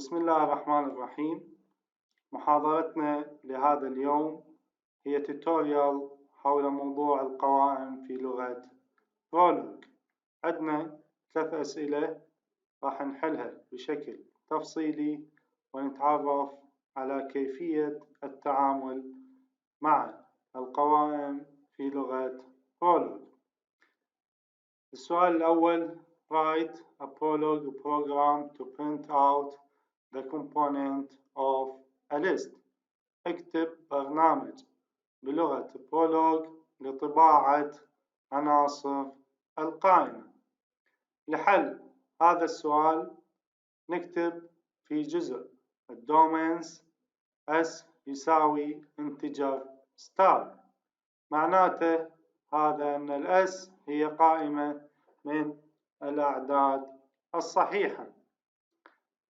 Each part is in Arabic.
بسم الله الرحمن الرحيم. محاضرتنا لهذا اليوم هي توتوريال حول موضوع القوائم في لغة برولوج. عندنا 3 أسئلة راح نحلها بشكل تفصيلي ونتعرف على كيفية التعامل مع القوائم في لغة برولوج. السؤال الأول: Write a Prolog program to print out the component of a list. اكتب برنامج بلغة Prolog لطباعة عناصر القائمة. لحل هذا السؤال نكتب في جزء الدومينز S يساوي integer star. معناته هذا أن ال S هي قائمة من الأعداد الصحيحة.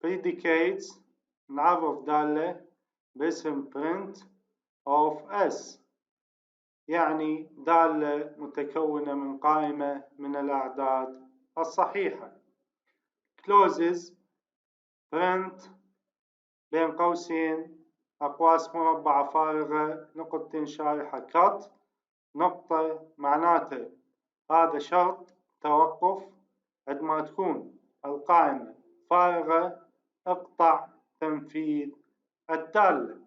Predicates نعرف دالة باسم print of S، يعني دالة متكونة من قائمة من الأعداد الصحيحة. Clauses print بين قوسين أقواس مربعة فارغة نقطتين شارحة cut نقطة، معناته هذا شرط توقف. عندما تكون القائمة فارغة اقطع تنفيذ الدالة.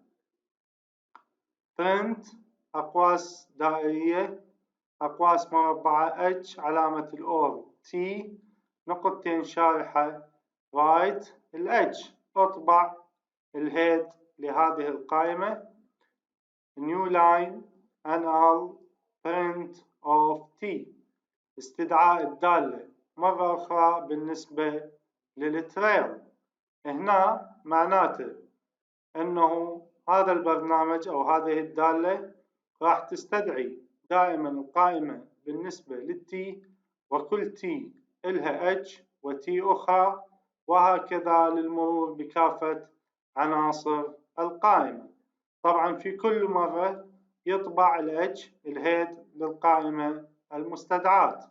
print أقواس دائرية أقواس مربعة H علامة الأور T نقطتين شارحة write H اطبع الهيد لهذه القائمة. new line NL print of T استدعاء الدالة مرة أخرى بالنسبة للتريل. هنا معناته أنه هذا البرنامج أو هذه الدالة راح تستدعي دائما القائمة بالنسبة للتي، وكل تي إلها اتش وتي أخرى، وهكذا للمرور بكافة عناصر القائمة. طبعا في كل مرة يطبع الاتش الهيد للقائمة المستدعاة.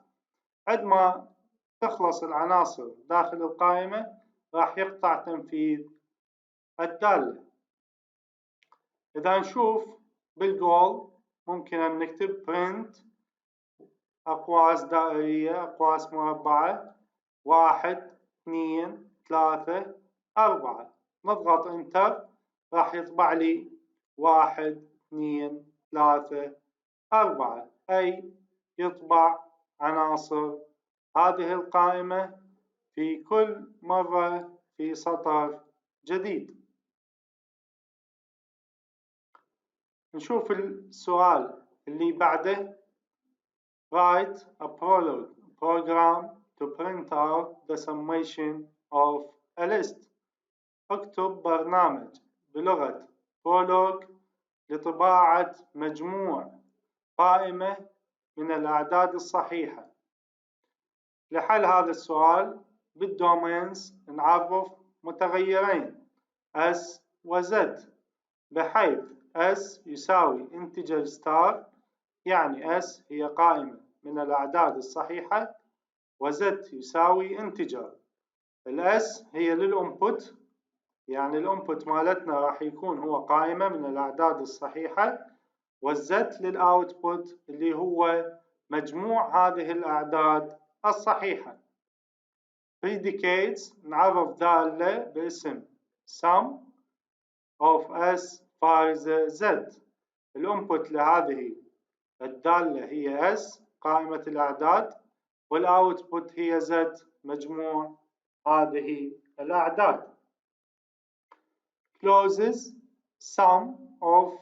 عندما تخلص العناصر داخل القائمة راح يقطع تنفيذ الدالة. إذا نشوف بالجول ممكن أن نكتب print أقواس دائرية أقواس مربعة 1 2 3 4، نضغط انتر راح يطبع لي 1 2 3 4، أي يطبع عناصر هذه القائمة في كل مرة في سطر جديد. نشوف السؤال اللي بعده: Write a Prolog program to print out the summation of a list. اكتب برنامج بلغة Prolog لطباعة مجموع قائمة من الأعداد الصحيحة. لحل هذا السؤال بالدومينز نعرف متغيرين S و Z، بحيث S يساوي integer star، يعني S هي قائمة من الأعداد الصحيحة، و Z يساوي integer. ال S هي للإنبوت، يعني الإنبوت مالتنا راح يكون هو قائمة من الأعداد الصحيحة، والZ للأوتبوت اللي هو مجموع هذه الأعداد الصحيحة. Predicates نعرف دالة باسم sum of S فارزة Z. الانبوت لهذه الدالة هي S قائمة الأعداد، والأوتبوت هي Z مجموع هذه الأعداد. Clauses sum of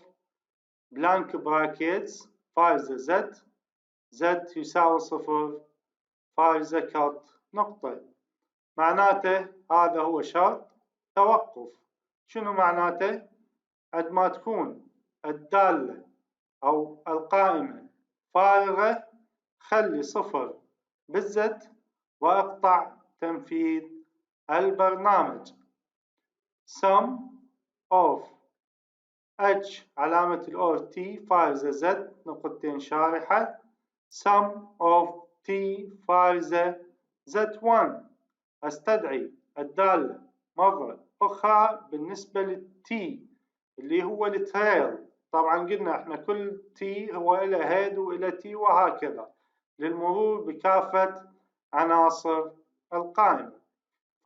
blank brackets فارزة Z، Z يساوي 0 فارزة cut نقطة، معناته هذا هو شرط توقف. شنو معناته؟ عندما تكون الدالة أو القائمة فارغة خلي 0 بالزت وأقطع تنفيذ البرنامج. sum of H علامة الأور T فارزة Z نقطتين شارحة، sum of T فارزة Z1 أستدعي الدالة مرة أخرى بالنسبة للتي اللي هو التريل. طبعا قلنا احنا كل تي هو إلى هيد وإلى تي وهكذا للمرور بكافة عناصر القائمة.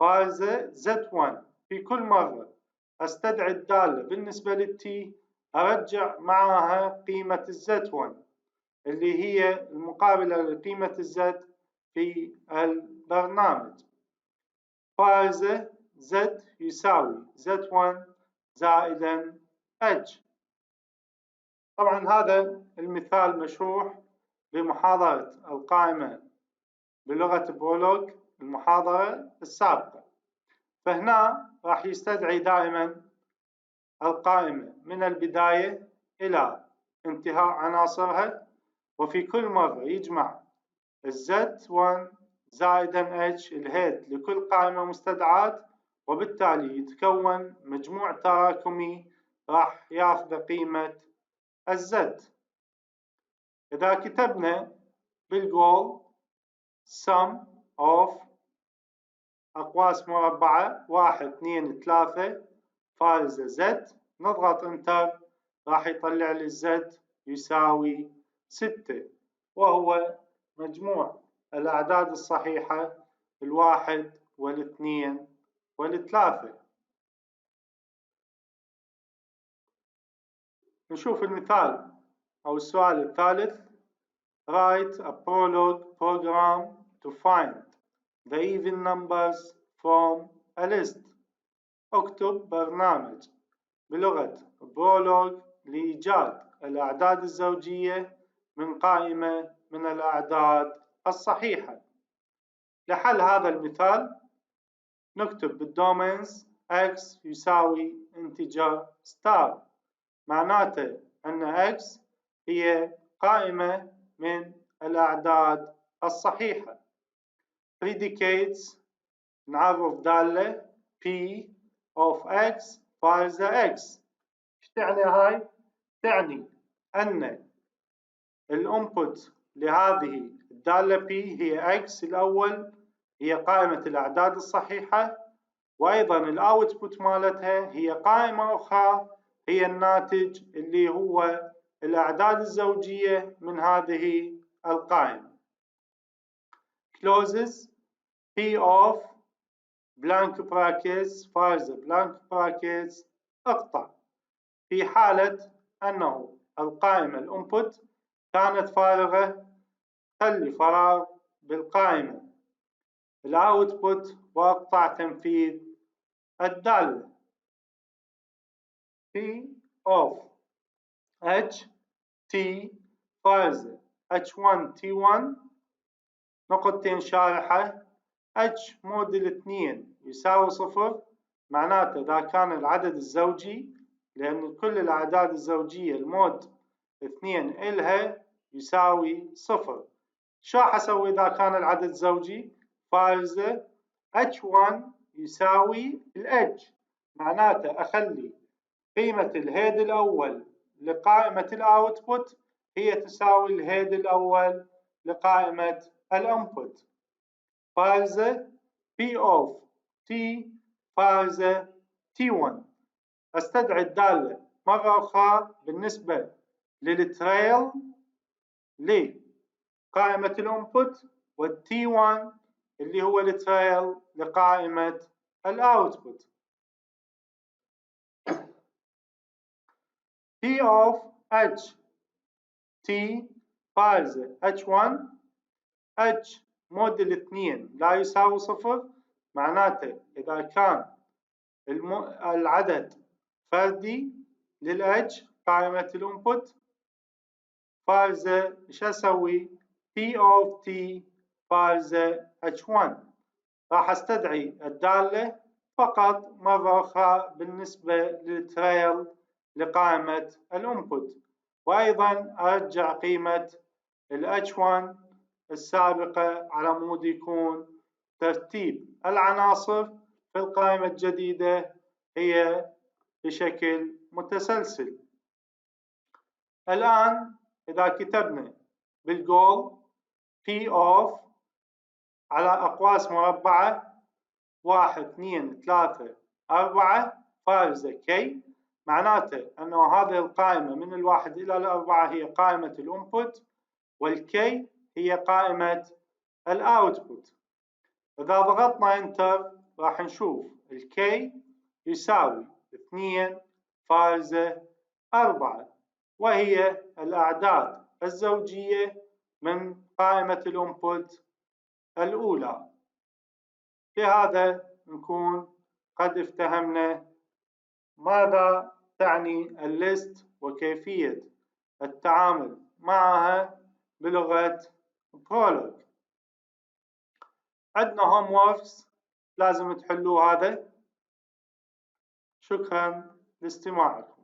فارزة Z1 في كل مرة أستدعي الدالة بالنسبة للتي أرجع معها قيمة Z1 اللي هي المقابلة لقيمة Z في البرنامج. فارزة Z يساوي Z1 زائدا H. طبعا هذا المثال مشروح بمحاضرة القائمة بلغة برولوج المحاضرة السابقة. فهنا راح يستدعي دائما القائمة من البداية إلى انتهاء عناصرها، وفي كل مرة يجمع Z1 زائدا H الهيد لكل قائمة مستدعاة، وبالتالي يتكون مجموع تراكمي راح ياخذ قيمة الZ. إذا كتبنا بالجول sum of أقواس مربعة 1 2 3 فارزة Z، نضغط انتر راح يطلع لي Z يساوي 6، وهو مجموع الأعداد الصحيحة 1 و2 و3. نشوف المثال أو السؤال الثالث. Write a Prolog program to find the even numbers from a list. اكتب برنامج بلغة برولوج لإيجاد الأعداد الزوجية من قائمة من الأعداد الصحيحة. لحل هذا المثال نكتب بالدومينز x يساوي integer star، معناته أن x هي قائمة من الأعداد الصحيحة. predicates نعرف دالة p of x فارزة x. ايش تعني هاي؟ تعني أن الانبوت لهذه الدالة p هي x الأول، هي قائمة الأعداد الصحيحة، وأيضا الأوتبوت مالتها هي قائمة أخرى هي الناتج اللي هو الأعداد الزوجية من هذه القائمة. closes p of blank brackets فارزة blank brackets اقطع. في حالة أنه القائمة الانبوت كانت فارغة خلي فراغ بالقائمة الاوتبوت واقطع تنفيذ الدالة. P of H T فارزة H1 T1 نقطتين شارحة H موديل 2 يساوي 0، معناته إذا كان العدد الزوجي، لأن كل الأعداد الزوجية المود 2 إلها يساوي 0. شو راح أسوي إذا كان العدد زوجي؟ فارزة H1 يساوي H، معناته أخلي قيمة الهيد الأول لقائمة الأوتبوت هي تساوي الهيد الأول لقائمة الانبوت. فارزة P of T فارزة T1. أستدعي الدالة مرة أخرى بالنسبة للتريل لقائمة الانبوت، والT1 اللي هو التريل لقائمة الاوتبوت. P of H T فارزة H1 H موديل 2 لا يساوي 0، معناته إذا كان العدد فردي للH قائمة الانبوت فارزة ايش اسوي؟ P of T فارزة H1. راح استدعي الدالة فقط مرة أخرى بالنسبة للتريل لقائمة الانبوت، وأيضا أرجع قيمة H1 السابقة على مود يكون ترتيب العناصر في القائمة الجديدة هي بشكل متسلسل. الآن إذا كتبنا بالجول P of على أقواس مربعة 1 2 3 4 فارزة كي، معناته أنه هذه القائمة من الواحد إلى الأربعة هي قائمة الانبوت، والكي هي قائمة الاوتبوت. إذا ضغطنا انتر راح نشوف الكي يساوي 2 فارزة 4، وهي الأعداد الزوجية من قائمة الانبوت الأولى. بهذا نكون قد افتهمنا ماذا تعني الليست وكيفية التعامل معها بلغة برولوج. عندنا هوم ووركس لازم تحلوا هذا. شكرا لاستماعكم.